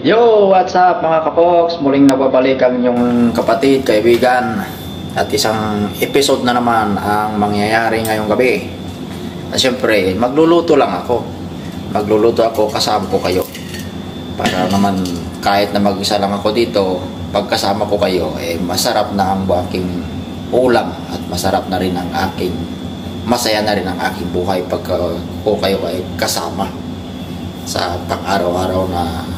Yo, what's up mga kapoks? Muling nagbabalik ang inyong kapatid, kaibigan. At isang episode na naman ang mangyayari ngayong gabi. At syempre, magluluto lang ako. Magluluto ako, kasama ko kayo. Para naman kahit na mag-isa lang ako dito, pagkasama ko kayo, masarap na ang aking ulam. At masarap na rin ang aking, masaya na rin ang aking buhay pagka ko kayo ay kasama sa pang-araw-araw na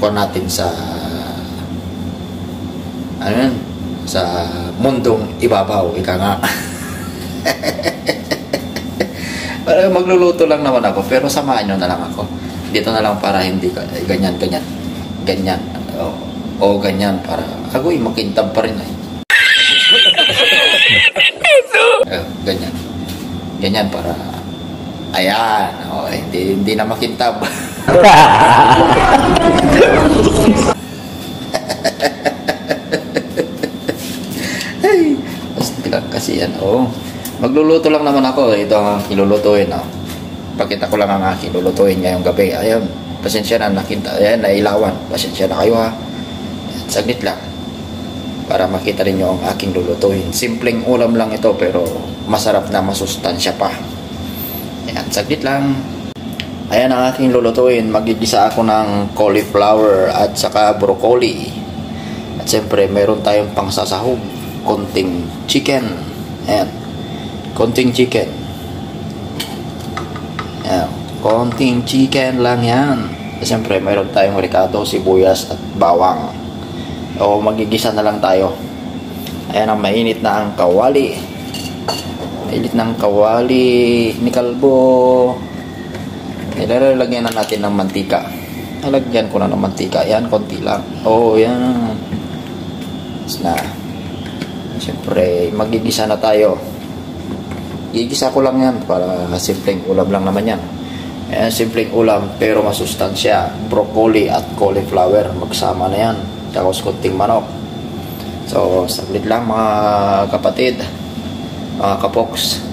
natin sa sa mundong ibabaw, ika nga. Para magluluto lang naman ako, pero samahan nyo na lang ako dito na lang para hindi ganyan o ganyan, para agoy makintab pa rin ganyan para ayan, hindi na makintab. Ay, kasi yan, magluluto lang naman ako. Ito ang ilulutuin, pakita ko lang ang aking lulutuin ngayong gabi. Ayun, pasensya na, nakita, ayan, nailawan, pasensya na kayo ha. Saglit lang para makita rin nyo ang aking lulutuin. Simpleng ulam lang ito, pero masarap na, masustansya pa. Ayan, saglit lang. Ayan ang aking lulutuin. Magigisa ako ng cauliflower at saka broccoli. At siyempre, meron tayong pangsasahog. Konting chicken. Ayan. Konting chicken. Ayan. Konting chicken lang yan. At siyempre, meron tayong ricado, sibuyas at bawang. O magigisa na lang tayo. Ayan ang mainit na ang kawali. Mainit na ang kawali ni Kalbo. Ilalagyan na natin ng mantika. Nalagyan ko na ng mantika. Yan, konti lang. Yan. Na. Siyempre, magigisa na tayo. Gigisa ko lang yan para simpleng ulam lang naman yan. Ayan, simpleng ulam pero masustansya. Broccoli at cauliflower. Magsama na yan. Tapos konting manok. So, saglit lang mga kapatid. Mga kapoks.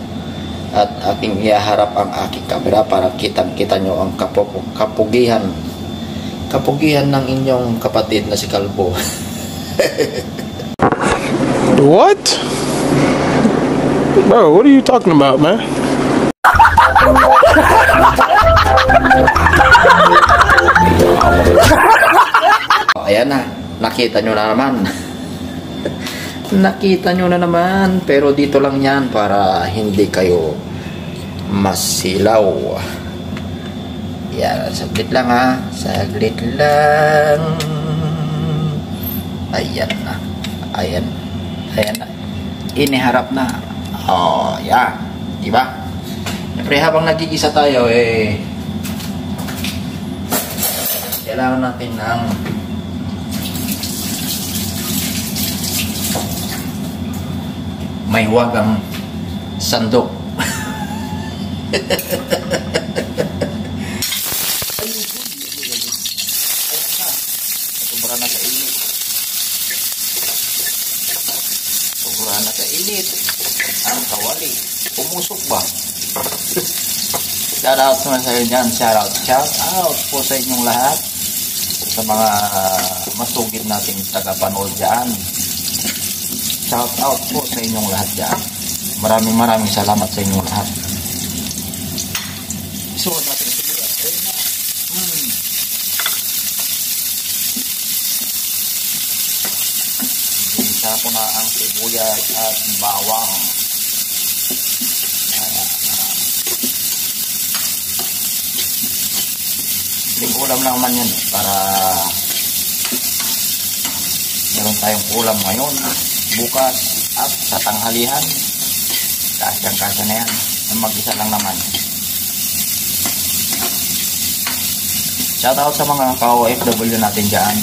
At aking iharap ang aking camera para kitang-kita nyo ang kapugihan ng inyong kapatid na si Kalbo. What? Bro, what are you talking about, man? Ayan na, nakita nyo na naman. Nakita nyo na naman, pero dito lang yan para hindi kayo masilaw. Yan, saglit lang ha. Saglit lang. Ayan na. Ayan. Ayan na. Iniharap na. Yan. Diba? Siyempre habang nagigisa tayo, kailangan natin ng may wagang sandok. Sobrang na sa init. Sobrang na sa init. Ang kawali. Pumusok ba? Shout out naman sa inyo dyan. Shout out po sa inyong lahat. Sa mga masugid nating tagapanood dyan. Shout out po sa inyong lahat dyan. Maraming salamat sa inyong lahat. Isuot natin sa bilas. Isa ko na ang sibuyas at bawang. Ulam lang naman yan para meron tayong ulam ngayon, bukas at sa tanghalihan. Kasyang-kasya na yan. Mag-isa lang naman. Shoutout sa mga ka-OFW natin dyan.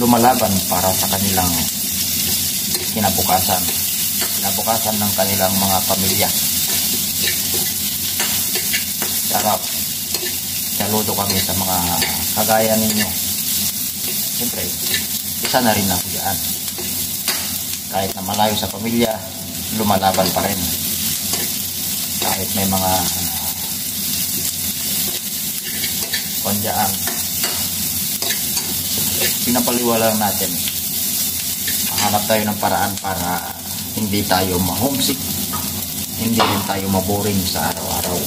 Lumalaban para sa kanilang kinabukasan ng kanilang mga pamilya. Sarap. Saludo kami sa mga kagaya ninyo. Siyempre, isa na rin ako dyan. Kahit na malayo sa pamilya, lumalaban pa rin. Kahit may mga Kondyan. Pinapaliwala lang natin. Hanap tayo ng paraan para hindi tayo ma-homesick. Hindi rin tayo maboring sa araw-araw.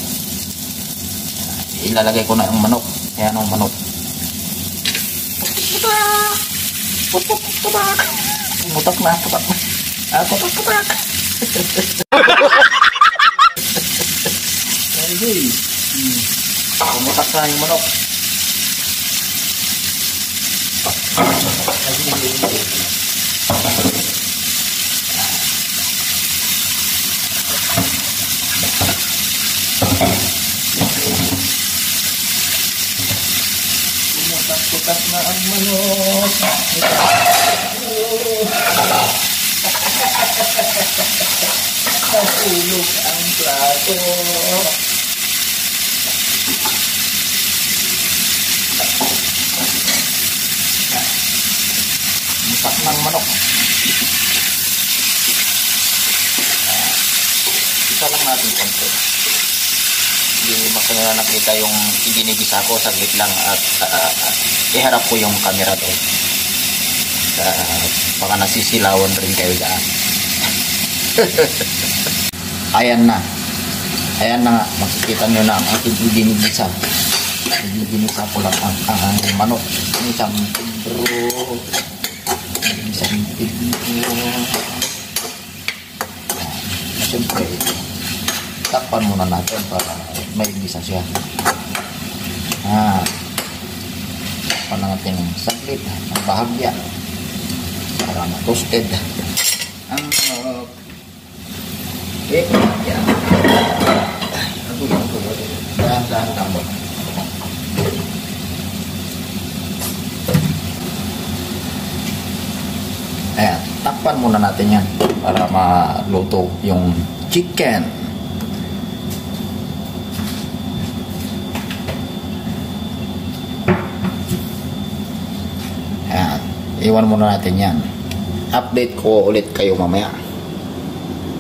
Ilalagay ko na ang manok. Ayan ang manok. Mutak na. Putak na. Putak. Mutak na yung manok. Putak na ang manok. Nahulog ang plato. Putak ng manok. Isa lang natin konti. Hindi masyadong nakita yung iginigisa ko, saglit lang at iharap ko yung camera doon. Baka nasisilawan rin kayo dyan. Ayan na nga, makikita nyo na ang aking iginigisa. Iginigisa ko lang ang manok. Isang tigro. Siyempre, takpan muna natin para may gisa siya. Takpan natin ng saglit, ang bahagya para ma-toasted ang cake. Yan. Dahan-dahan lang mo. Ayan, takpan muna natin yan para maluto yung chicken. Ayan, iwan muna natin yan. Update ko ulit kayo mamaya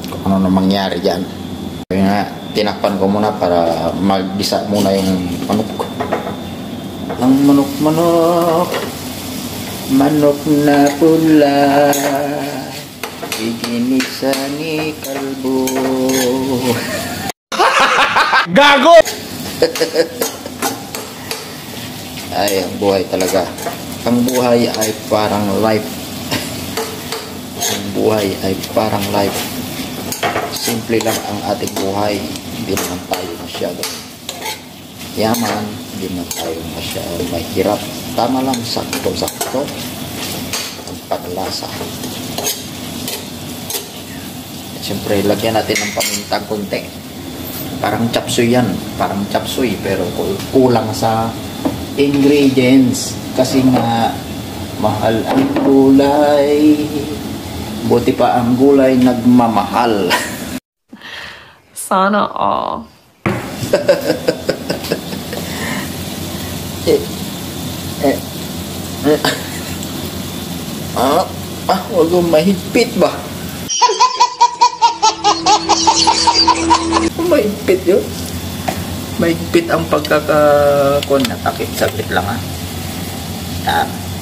kung ano na mangyari dyan. Kaya tinakpan ko muna para mag-gisa muna yung manok. Ang manok na pula, iginisa ni kalbo. Gago! Ay, ang buhay talaga. Ang buhay ay parang life. Ang buhay ay parang life. Simple lang ang ating buhay. Hindi naman tayo masyado yaman. Hindi naman tayo masyado mahirap. Tama lang, sakto-sakto ang panlasa. Siyempre, lagyan natin ng pamintang konti. Parang chapsuy yan. Parang chapsuy, pero kulang sa ingredients. Kasi nga, mahal ang gulay. Buti pa ang gulay nagmamahal. Sana all. Huwag mong mahigpit ba? Mahigpit yun. Mahigpit ang pagkakakon na takip. Saglit lang ha.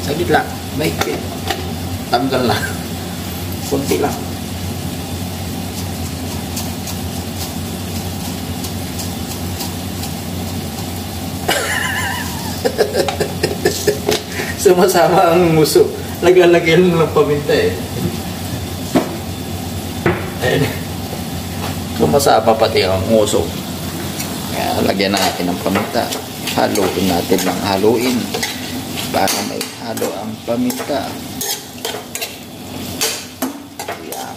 Saglit lang. Mahigpit. Tanggal lang. Kunti lang. Sumasama ang muso. Naglalagay lang ng paminta eh. Ayun. Sumasama pati ang muso. Kaya lagyan natin ng paminta. Haluin natin ng haluin para may halo ang paminta. Ayan.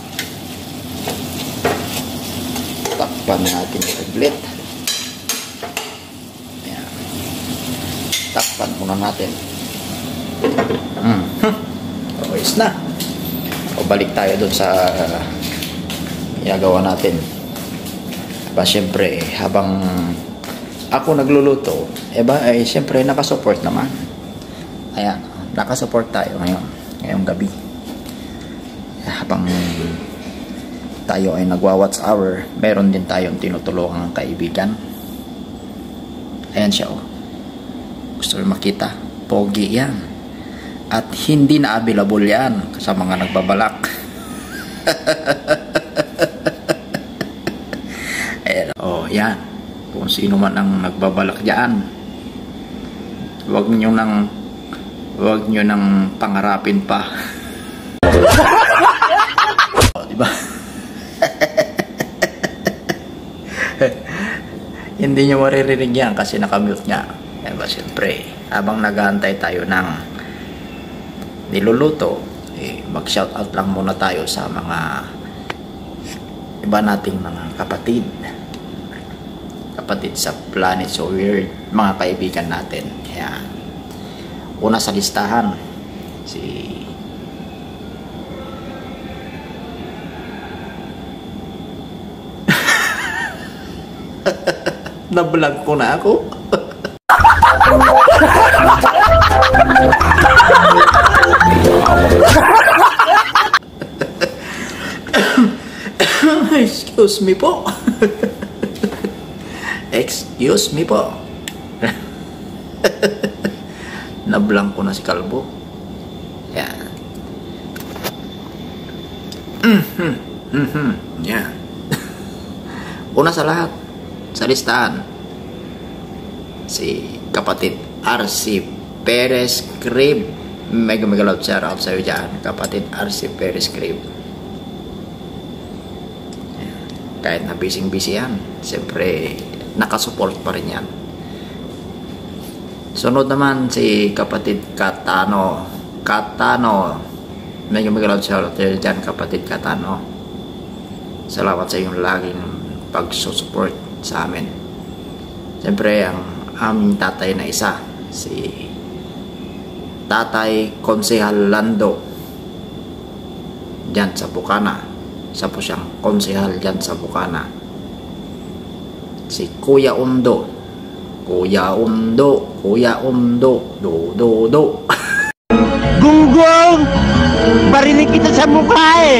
Takpan natin saglit. Ayan. Takpan muna natin. Ayos na. O balik tayo dun sa ginagawa natin. Siyempre, habang ako nagluluto, siyempre nakasupport naman. Ayan, nakasupport tayo ngayong gabi. Habang tayo ay nagwa-watch hour, meron din tayong tinutulungang kaibigan. Ayan siya, oh. gusto nyo makita, pogi yan. At hindi na available yan sa mga nagbabalak. Ayan, oh, yan. Kung sino man ang nagbabalak dyan, huwag nyo nang pangarapin pa. Oh, diba? Hindi nyo maririnig yan kasi nakamute nga. Diba, siyempre, habang nag-aantay tayo ng niluluto, mag-shoutout lang muna tayo sa mga iba nating mga kapatid sa Planet So Weird, mga kaibigan natin. Ayan. Una sa listahan, si na-vlog ko na ako. Excuse me po. Excuse me po. Na-vlog ko na si Kalbo. Yan. Yan. Una sa lahat, sa listahan, si kapatid RC Perez Crib. Mega love shout out sa'yo dyan, kapatid RC Perez Crib. Kahit na busy yan, siyempre nakasupport pa rin yan. Sunod naman si kapatid Katano. Mega love shout out sa'yo dyan, kapatid Katano. Salamat sa iyong laging pagsusupport sa amin. Siyempre ang aming tatay na isa, si Tatay Konsehal Lando dyan sa Bukana. Isa po siyang konsehal dyan sa Bukana. Si Kuya Undo, do. Gunggong! Barinig kita sa mukha eh!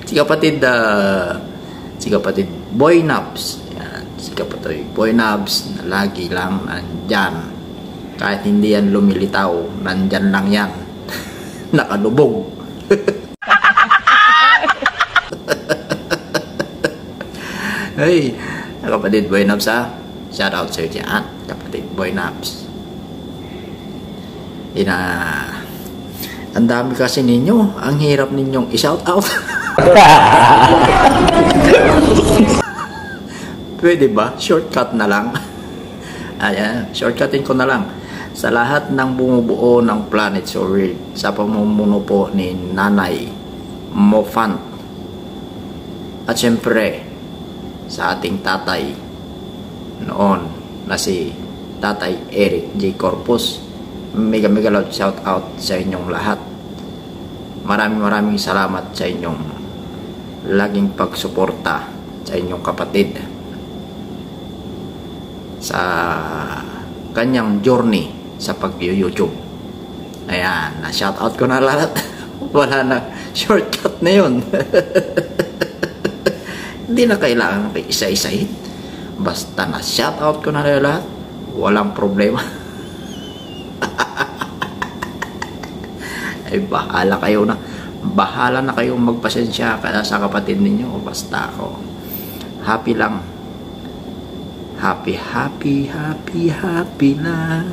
Si kapatid Boy Nabs. Yan, si kapatid Boy Nabs na lagi lang nandyan. Kahit hindi yan lumilitaw, nandyan lang yan. Nakalubog. Hey, kapatid Boy Nabs ha. Shout out sa'yo dyan, kapatid Boy Nabs. Ang dami kasi ninyo. Ang hirap ninyong i-shout out. Pwede ba? Shortcut na lang. Ayan, shortcutin ko na lang. Sa lahat ng bumubuo ng Planet So Weird, sa pamumuno po ni Nanay Mofant, at syempre sa ating tatay noon na si Tatay Eric J. Corpus, mega loud shout out sa inyong lahat. Maraming salamat sa inyong laging pagsuporta sa inyong kapatid sa kanyang journey sa pag-YouTube. Ayan, na-shout out ko na lahat. Wala na, shortcut na yun. Hindi na kailangan isa-isahin. Basta na-shout out ko na lahat, walang problema. Ay bahala na kayong magpasensya kaya sa kapatid ninyo. Basta ako happy lang, happy lang.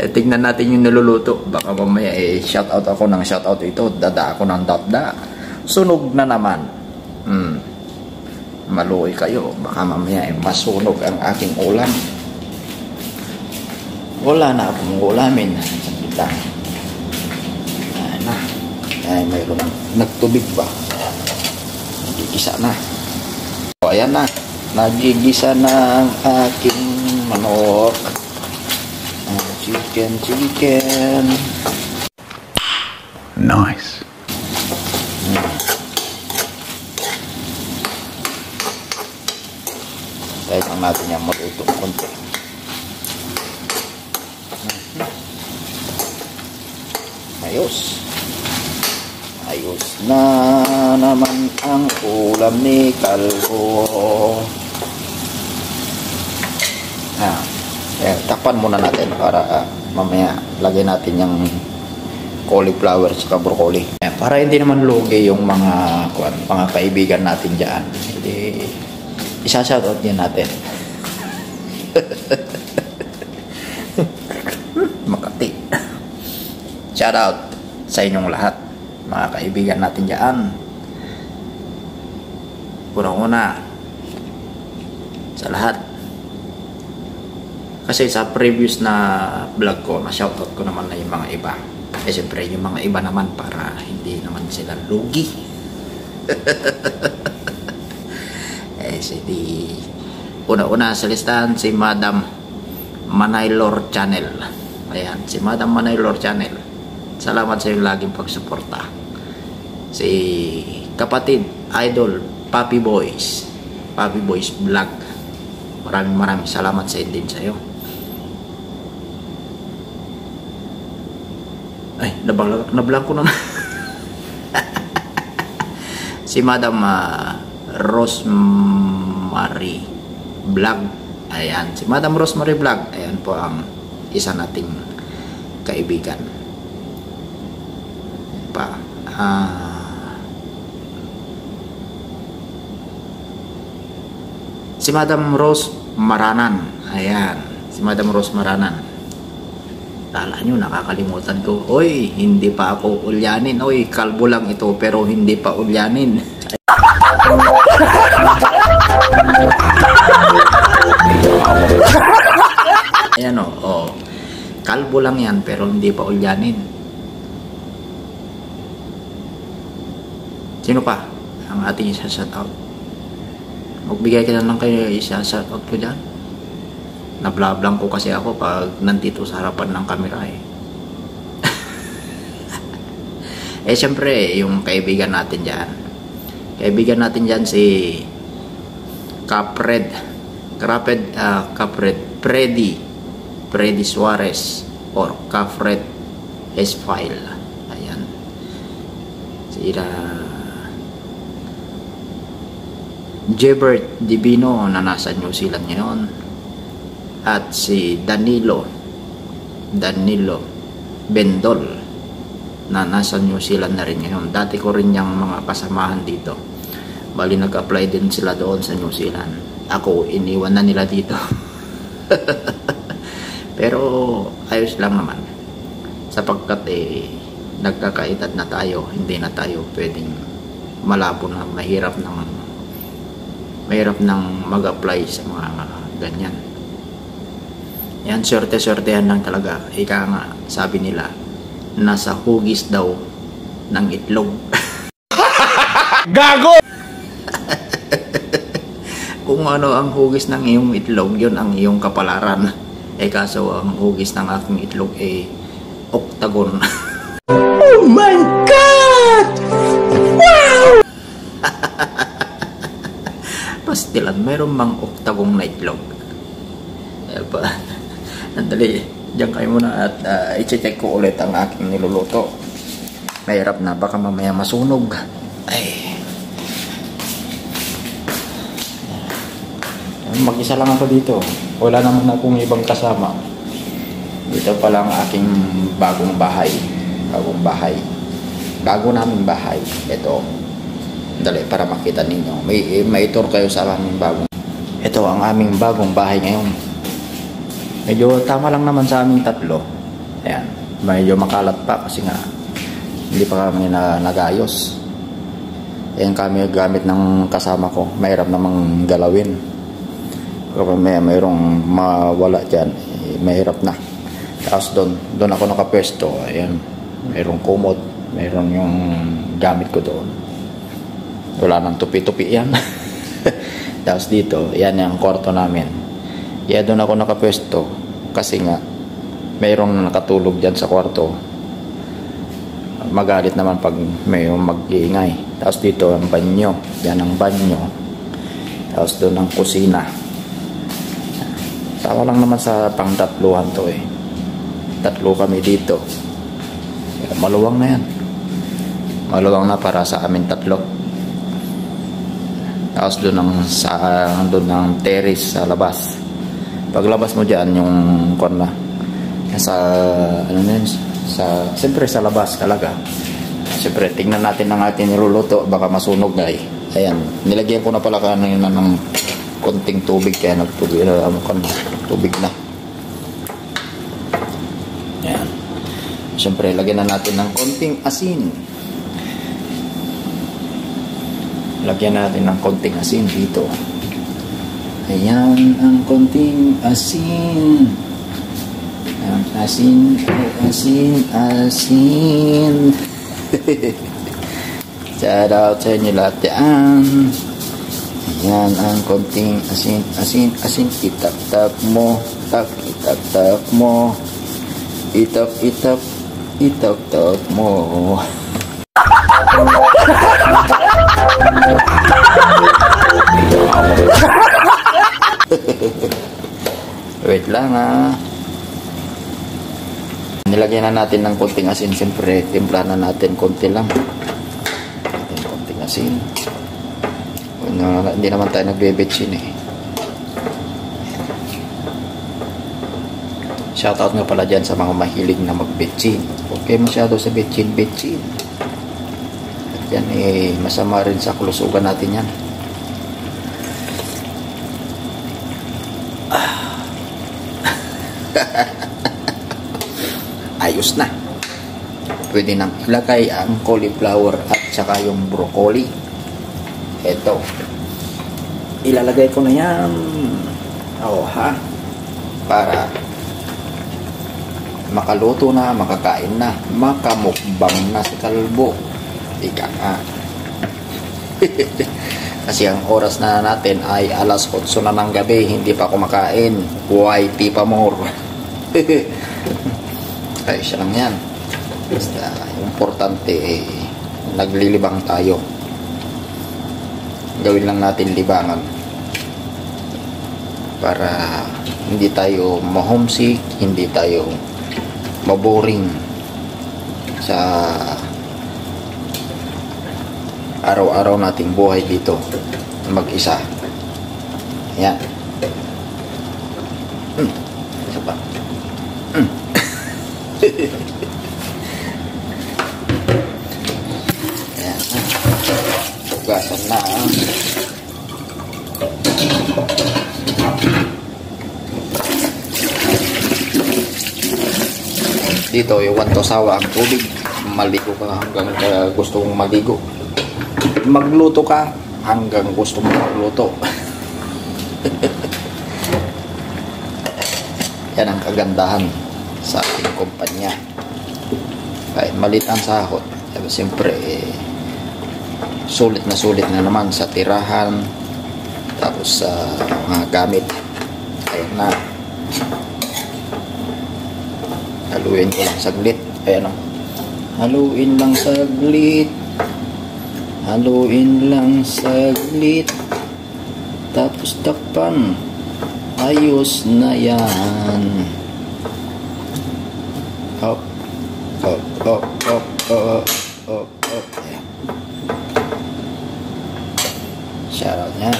Tignan natin yung niluluto. Baka mamaya shoutout ako ng shoutout ito, dada ako ng dada. Sunog na naman. Maluoy kayo, baka mamaya masunog ang aking ulam. Wala na akong ulamin. Saglit lang. Ayan na. Ay, mayroon na. Nagtubig ba? Nagigisa na. O, ayan na. Nagigisa na ang aking manok. Chicken. Nice. Kahit ang natin yung matuto konti. Ayos. Ayos na naman ang ulam ni Kalbo. Takpan muna natin para mamaya lagay natin yung cauliflower at broccoli. Para hindi naman lugi yung mga kaibigan natin dyan. Hindi, isa-shoutout din natin. Makati. Shoutout sa inyong lahat, mga kaibigan natin dyan. Unang-una sa lahat, kasi sa previous na vlog ko, na-shoutout ko naman na yung mga iba. Siyempre yung mga iba naman para hindi naman sila lugi. Una-una sa listahan si Madam Manaylor Channel. Ayan, si Madam Manaylor Channel. Salamat sa iyong laging pagsuporta. Si kapatid, idol, Papi Boys Vlog. Maraming salamat sa din sa iyo. Ay, nablang ko naman. Si Madam Rosemary Vlog. Ayan, si Madam Rosemary Vlog. Ayan po ang isa nating kaibigan. Si Madam Rose Maranan. Ayan, si Madam Rose Maranan. Kala nyo, nakakalimutan ko. Oy, hindi pa ako ulyanin. Oy, kalbo lang ito pero hindi pa ulyanin. Ayan o. Kalbo lang yan pero hindi pa ulyanin. Sino pa ang ating isa-shoutout? Magbigay ka na lang kayo isa-shoutout ko dyan. Nablablang ko kasi ako pag nandito sa harapan ng camera eh. Siyempre, yung kaibigan natin dyan. Kaibigan natin dyan si Freddy Suarez or Capred S-File. Ayan. Si Jebert Divino na nasa New Zealand ngayon. At si Danilo Bendol na nasa New Zealand na rin ngayon. Dati ko rin yung mga kasamahan dito. Bali nag-apply din sila doon sa New Zealand. Ako, iniwan na nila dito. Pero ayos lang naman. Sapagkat nagkakaedad na tayo, hindi na tayo pwedeng malabo na mahirap nang mag-apply sa mga ganyan. Yan, swerte-swertehan lang talaga. Ika nga, sabi nila, nasa hugis daw ng itlog. Gago! Kung ano ang hugis ng iyong itlog, yun ang iyong kapalaran. Kaso ang hugis ng aking itlog octagon. Oh my God! Wow! Pastilan, mayroon mang octagon na itlog. Nandali, diyan kayo muna at i-check ko ulit ang aking niluluto. Mahirap na, baka mamaya masunog. Ay. Mag-isa lang ako dito. Wala naman akong ibang kasama. Dito pa lang aking bagong bahay. Bago naming bahay. Ito. Dali, para makita ninyo. May tour kayo sa aming bagong. Ito ang aming bagong bahay ngayon. Medyo tama lang naman sa aming tatlo. Ayan. Medyo makalat pa kasi nga hindi pa kami nagayos. Ayan kami gamit ng kasama ko. Mahirap namang galawin. Kapag mayroong mawala dyan, mahirap na. Tapos doon ako nakapwesto. Ayan. Mayroong kumot. Mayroong yung gamit ko doon. Wala nang tupi-tupi yan. Tapos dito, yan yung kwarto namin. Kaya doon ako nakapwesto kasi nga mayroong nakatulog dyan sa kwarto. Magalit naman pag mayroong mag-iingay. Tapos dito ang banyo. Yan ang banyo. Tapos doon ang kusina. Tama lang naman sa pang-tatluhan to Tatlo kami dito. Kaya maluwang na yan. Maluwang na para sa amin tatlo. Tapos doon ng terrace sa labas. Paglabas mo dyan, yung kon na sa siyempre sa labas talaga. Siyempre tignan natin ang ating niluluto, baka masunog na eh. Ayan, nilagyan ko na pala kanina ng konting tubig, kaya nagtubig tubig na. Ayan. Siyempre lagyan na natin ng konting asin. Lagyan natin ng konting asin dito. Ayan ang konting asin. Ayan, asin. Shout out sa inyo lahat yan. Ayan ang konting asin. Itap-tap mo. Itap-tap mo. Itap-tap mo. Wait lang nilagyan na natin ng konting asin. Siyempre timpla na natin konti lang. Konting asin. Hindi naman tayo nagbebetsin eh. Shoutout nga pala dyan sa mga mahilig na magbetsin. Okay masyado sa betsin. At yan eh masama rin sa kalusugan natin yan. Ayos na. Pwede nang ilagay ang cauliflower at saka yung broccoli. Ito. Ilalagay ko na yan. Para makaluto na, makakain na, makamukbang na si Kalbo. Ika nga. Kasi ang oras na natin ay alas 8 na ng gabi, hindi pa kumakain. YT pa more. Ay, siya lang yan. Basta, importante eh, naglilibang tayo. Gawin lang natin libangan para hindi tayo ma-homesick, hindi tayo maboring sa araw-araw nating buhay dito mag-isa. Ayan. Isa pa. Ayan. Tugasan na. Dito, iwan to sawa ang tubig. Maligo ka hanggang gusto mong maligo. Magluto ka hanggang gusto mong magluto. Yan ang kagandahan sa ating kumpanya. Kahit maliit ang sahod, siyempre sulit na naman sa tirahan, tapos sa mga gamit. Ayan na. Haluin ko lang saglit. Ayan o. Haluin lang saglit. Tapos takpan. Ayos na yan. Hop. Ayan. Shoutout yan.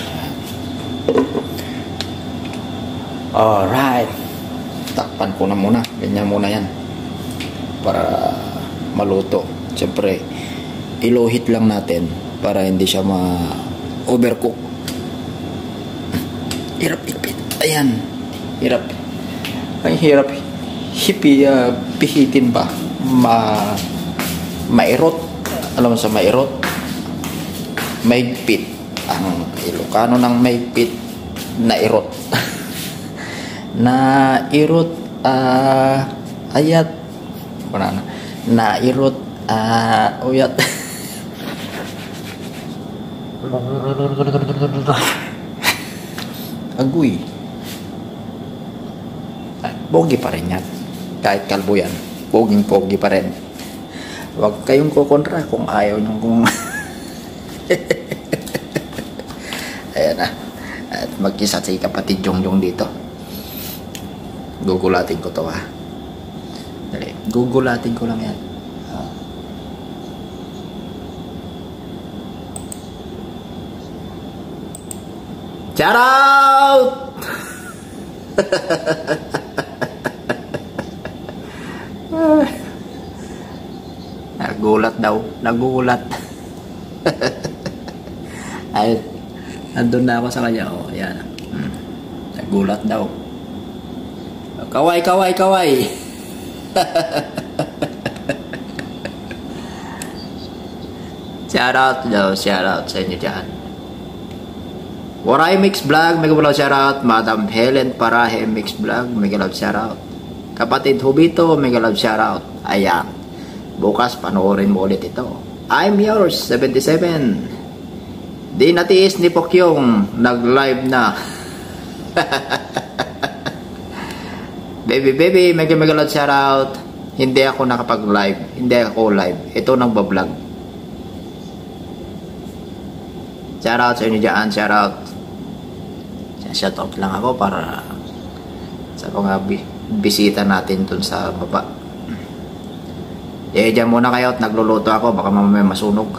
Alright. Takpan ko na muna. Ganyan muna yan. Para maluto. Siyempre, ilohit lang natin para hindi siya ma-overcook. Hirap ipit. Ayan. Hirap. Ang hirap pihitin ba? Mairot. Alam mo sa mairot? Maigpit. Ang Ilocano ng maigpit, nairot. Nairot, ayat. Nairot, uyat. Agoy. Pogi pa rin yan. Kahit kalbo yan, pogi pa rin. Huwag kayong kukontra kung ayaw nyo kung ayan na. At mag-isa si kapatid Jongjong dito. Gugulatin ko to ha. Dali. Gugulatin ko lang yan. Shout out! Nagulat daw. Nagulat. Ayun. Nandun na ako sa kanya. Oh, yan. Nagulat daw. Kaway, kaway, kaway. Shout out daw. Shout out sa inyo dyan. Waray Mix Vlog, mega love shout out. Madam Helen Parahe Mix Vlog, mega love shout out. Kapatid Hubito, mega love shout out. Ayan. Bukas panoorin mo ulit ito. I'm yours 77. Di natiis ni Pokyong, nag-live na. Baby, mega love shout out. Hindi ako nakapag-live. Hindi ako live. Ito nagbablog. Shout out sa inyo dyan. Shout out. Shout out lang ako para sa mga bisita natin dun sa baba. Dyan muna kayo at nagluluto ako. Baka mamaya masunog.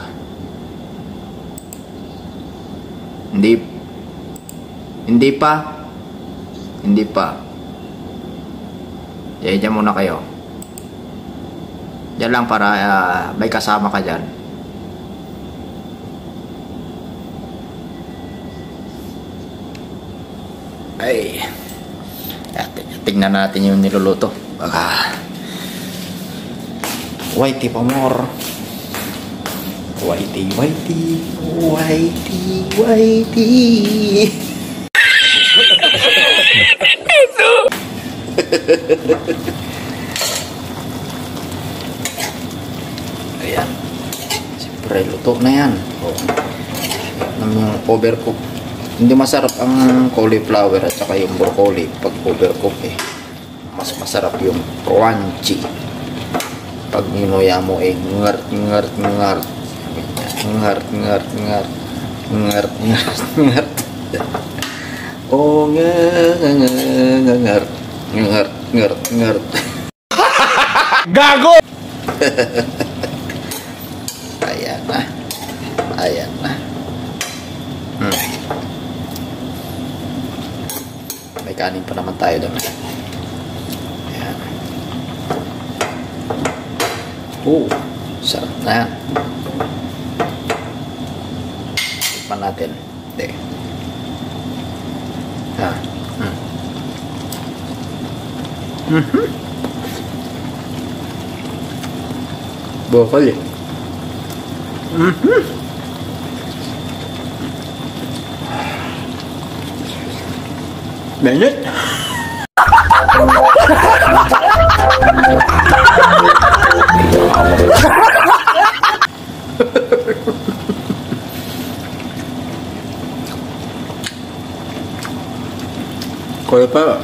Hindi pa. Dyan muna kayo. Dyan lang para may kasama ka dyan. Ay, tignan natin yung niluluto. Baka whitey pa more. Whitey. Ayan. Siyempre, luto na yan. Yung overcook. Hindi masarap ang cauliflower at saka yung broccoli pag overcook eh. Mas masarap yung crunchy. Pag ninuya mo eh, ngart. Oh, ngart. Gago! Ayan na. May kanin pa naman tayo doon. Ayan. Sarap na yan. Tikman natin. Hindi. Bokal eh. Benet. Kaya pa.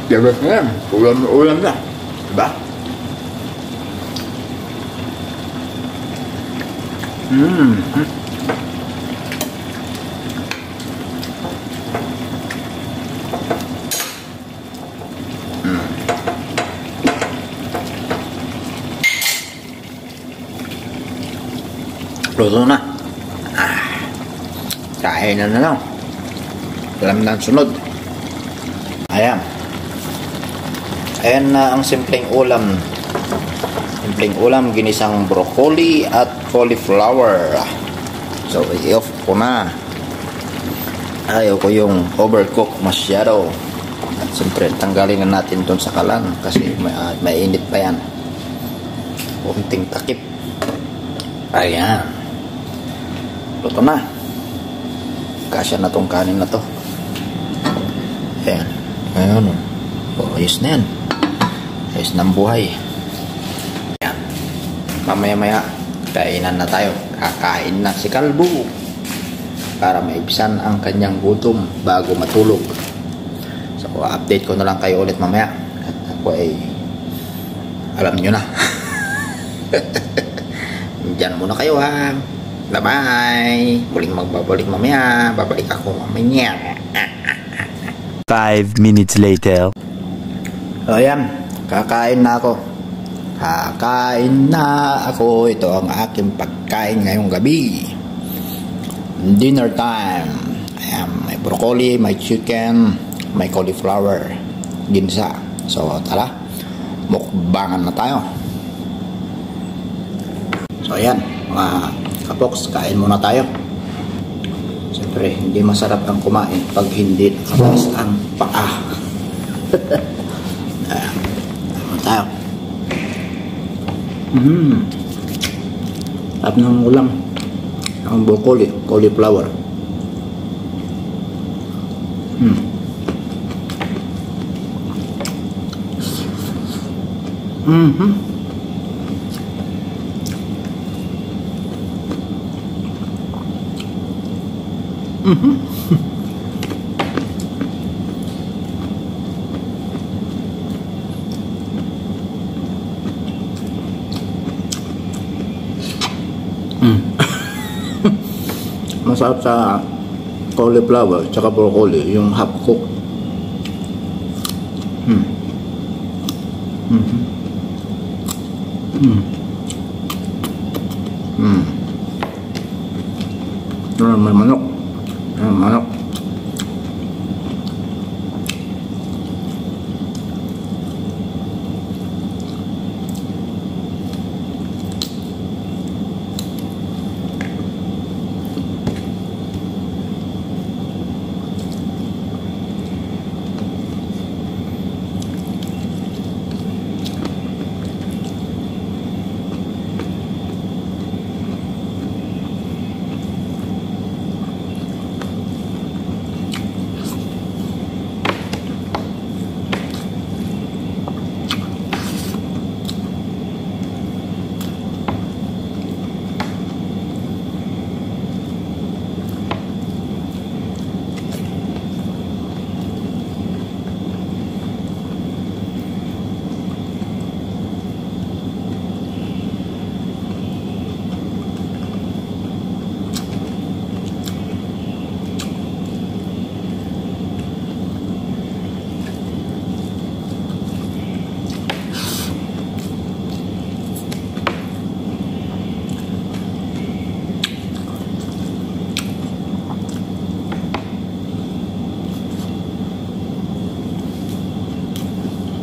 Dapat na yan. Ulam na. Diba? Luto na. Kain na lang. Alam na ang sunod. Ayan. Ayan na ang simpleng ulam. Simpleng ulam, ginisang broccoli at cauliflower. So, i-off ko na. Ayaw ko yung overcook masyado. At siyempre, tanggalin na natin doon sa kalan kasi mainit pa yan. Kunting takip. Ayan. Luto na. Kasya na tong kanin na to. Ayan. Ayan. Ayos na yan. Ayos na ang buhay. Ayan. Mamaya-maya, kainan na tayo. Kakain na si Kalbo. Para maibsan ang kanyang gutom bago matulog. So, update ko na lang kayo ulit mamaya. At ako ay alam nyo na. Diyan muna kayo ha. Bye-bye. Muling magbabalik mamaya. Babalik ako mamaya. 5 minutes later. So, ayan. Kakain na ako. Kain na ako. Ito ang aking pagkain ngayong gabi. Dinner time. Ayan, may broccoli, may chicken, may cauliflower, ginsa. So tara, mukbangan na tayo. So ayan, mga kapoks, kain muna tayo. Siyempre, hindi masarap ang kumain pag hindi nakatas ang paa. Ayan, kain muna tayo. Sarap ng ulam. Ang broccoli, cauliflower. Masarap sa cauliflower tsaka broccoli yung half cook. May manok. Manok.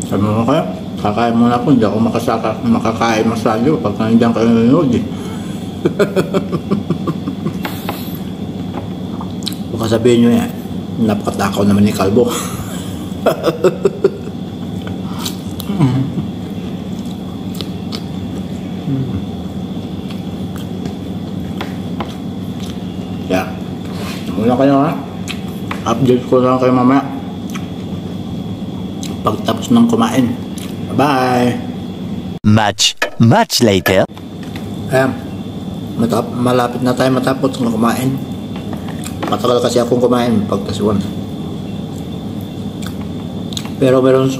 Sabi mo kayo, kakain muna ako, hindi ako makakain masyado pagka hindi kayo nanonood eh. Baka sabihin nyo yan, napakatakaw naman ni Kalbo. Yeah. Muna kayo ha. Update ko lang kayo mamaya pagtapos ng kumain. Bye! Much later. Ayan, malapit na tayo matapos ng kumain. Matagal kasi akong kumain pagkasuan. Pero meron,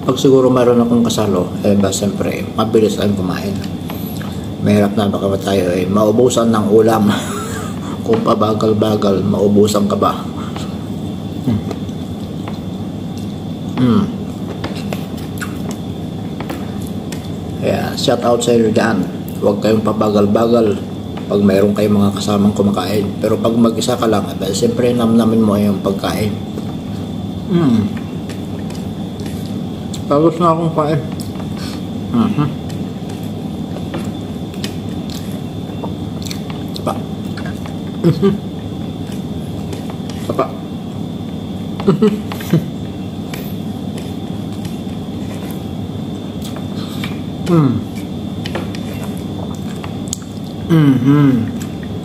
pag siguro meron akong kasalo, siyempre, mabilis tayong kumain. Mahirap na baka tayo maubusan ng ulam. Kung pabagal-bagal, maubusan ka ba? Yeah, shout out sa inyo dyan. Huwag kayong pabagal-bagal pag mayroon kayong mga kasamang kumakain. Pero pag mag-isa ka lang, siyempre namnamin mo yung pagkain. Tapos na akong kain. Sapa. Sapa.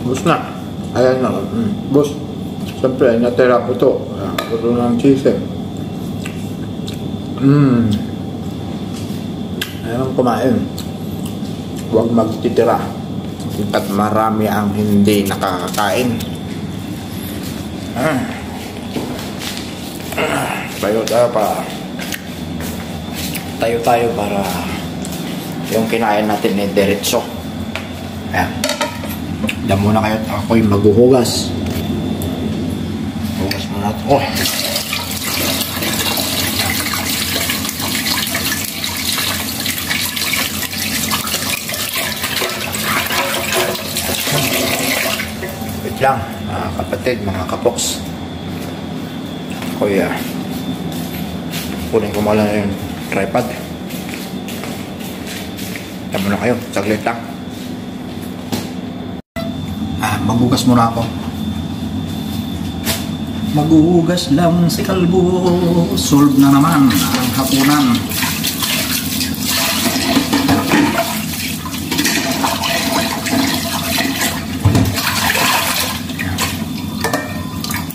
Bus na. Ayan na. Bus. Siyempre, natira ko ito. Ito ng cheese eh. Ayan ang kumain. Huwag magtitira. At marami ang hindi nakakakain. Tayo para yung kinain natin ni diretso. Ayan. Diyan muna kayo at ako'y maghuhugas. Hugas muna ito. Oh! lang, mga kapatid, mga kapoks. Kuya, kunin ko muna yung tripod. Tama na kayo, saglit lang. Maghugas muna ako. Maghugas lang si Kalbo. Solve na naman ang hapunan.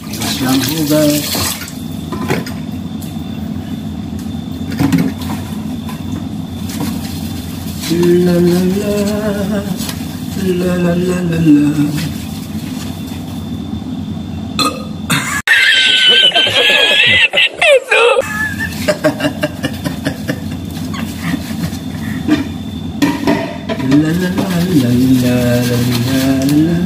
Hugas lang, hugas. La la la, la la la la la. La la la la la la la.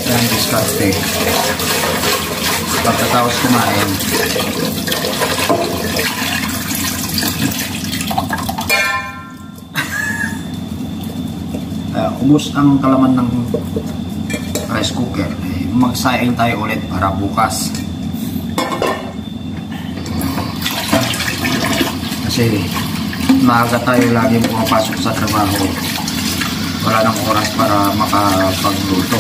Yan, diskarte. Pagkatapos kumain, ubos ang kalaman ng rice cooker. Magsaing tayo ulit para bukas. Kasi maaga tayo lagi pumapasok sa trabaho. Wala nang oras para makapagluto.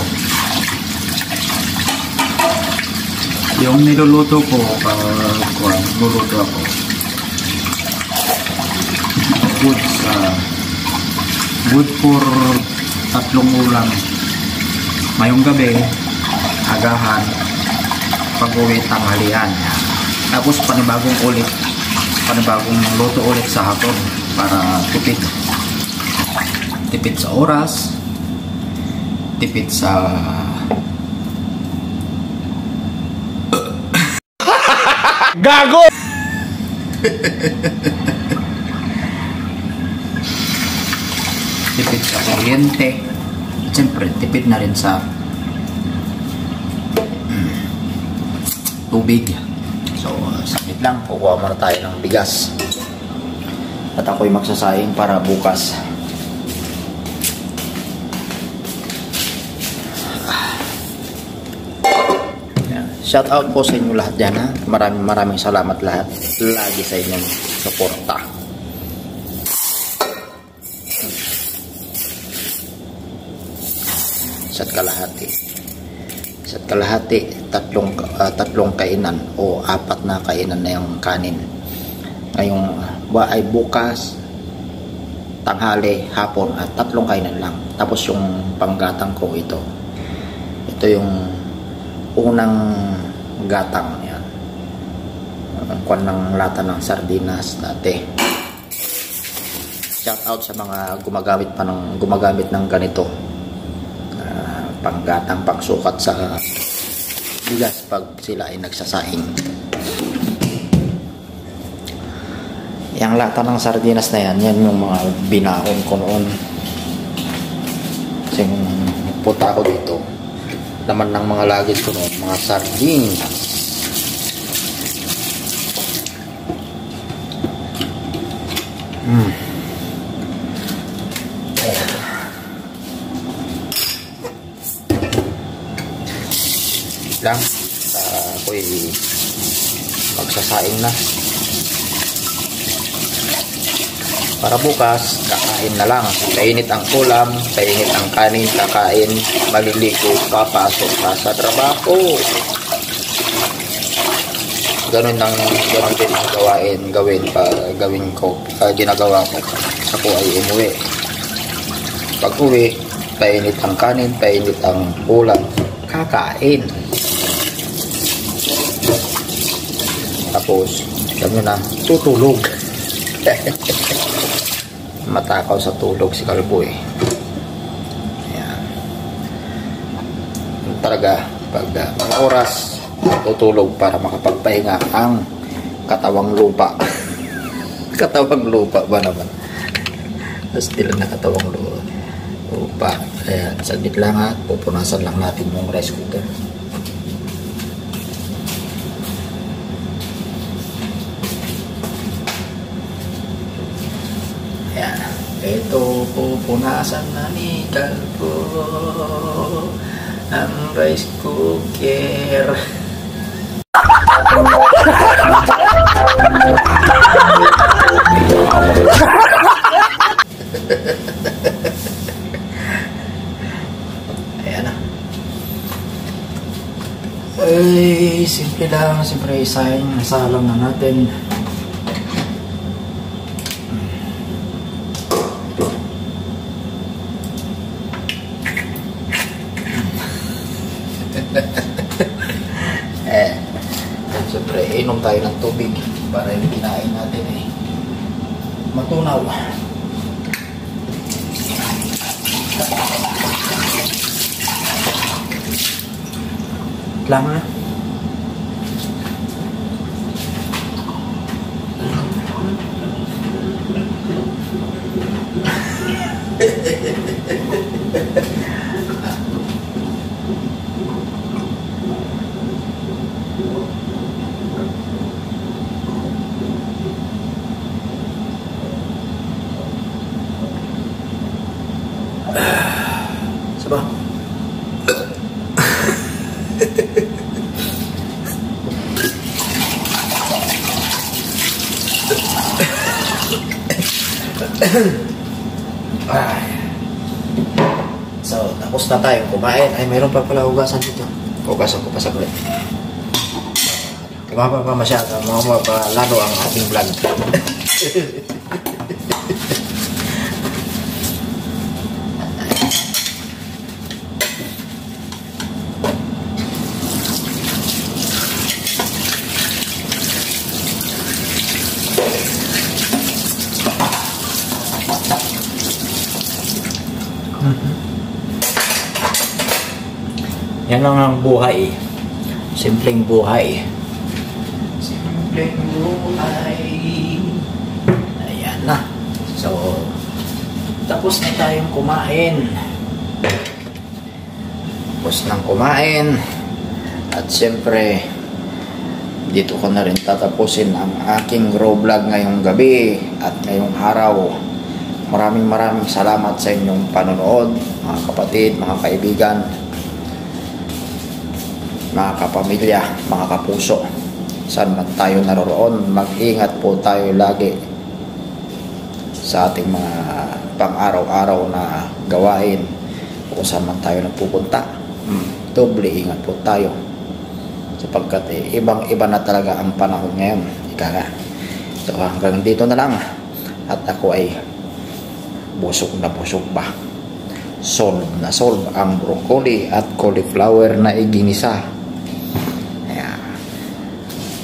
Yung niluluto ko, luluto ako. Good for 3 ulam. Mayong gabi, agahan, pag-uwi tanghalian. Tapos panibagong luto ulit sa hapon para tipid sa oras, tipid sa Gago! tipid sa kuryente. Siyempre, tipid na rin sa tubig. So, saglit lang, kukuha muna tayo ng bigas. At ako'y magsasayang para bukas. Shout out po sa inyo lahat dyan, ha. Maraming salamat lahat. Lagi sa inyong suporta. Isa't kalahati, tatlong kainan o 4 na kainan na yung kanin. Ngayong ay bukas, tanghali, hapon at 3 kainan lang. Tapos yung panggatang ko ito yung unang gatang yan. Ang kwan ng lata ng sardinas dati. Shout out sa mga gumagamit ng ganito. Panggatang, pangsukat sa bigas pag sila ay nagsasaing. Yang lata ng sardinas na yan yung mga binahon ko noon. Kasi punta ako dito, laman ng mga lagid ko noon, mga sardinas. Lang ako'y magsasaing na para bukas kakain na lang. Kainit ang ulam, kainit ang kanin, kakain, maliligo, papasok pa sa trabaho. Ganun din ang gawin ko, ginagawa ko. Ako ay umuwi. Pag uwi, kainit ang kanin, kainit ang ulam, kakain. Tapos kami na tutulog. Matakaw sa tulog si Kalbo eh. Ayan. Talaga pag mga oras tutulog para makapagpahinga ang katawang lupa. Katawang lupa ba naman? Still na katawang lupa. Ayan, saglit lang at pupunasan lang natin yung rice cooker. Ayan, ito pupunasan na ni Kalbo ang rice cooker. Ayan na. Ay, simple lang. Siyempre, isalang na natin. Siyempre, inom tayo ng tubig para yung kinain natin eh matunaw. Lang na. Sabar. So, tapos na tayong kumain. Ay, mayroon pa pala hugasan dito. Hugasan ko pa saglit. Kumapa pa masyado. Lalo ang ating vlog. Yan lang ang buhay. Simpleng buhay. Simpleng buhay. Ayan na. So, tapos na tayong kumain. Tapos nang kumain. At siyempre, dito ko na rin tatapusin ang aking raw vlog ngayong gabi at ngayong araw. Maraming salamat sa inyong panonood, mga kapatid, mga kaibigan, mga kapamilya, mga kapuso. Saan man tayo naroroon, mag-ingat po tayo lagi sa ating mga pang-araw-araw na gawain. Kung saan man tayo nagpupunta, doble ingat po tayo. Sapagkat ibang-iba na talaga ang panahon ngayon. Ika nga. So hanggang dito na lang. At ako ay busog na busog ba. Solve na solve ang broccoli at cauliflower na iginisa. Ayan.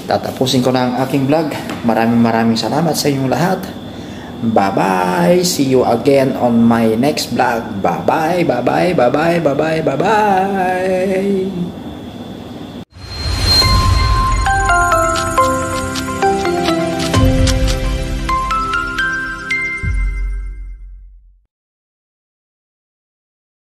Tatapusin ko na ang aking vlog. Maraming salamat sa inyong lahat. Bye-bye. See you again on my next vlog. Bye-bye. Bye-bye. Bye-bye. Bye-bye. Bye-bye.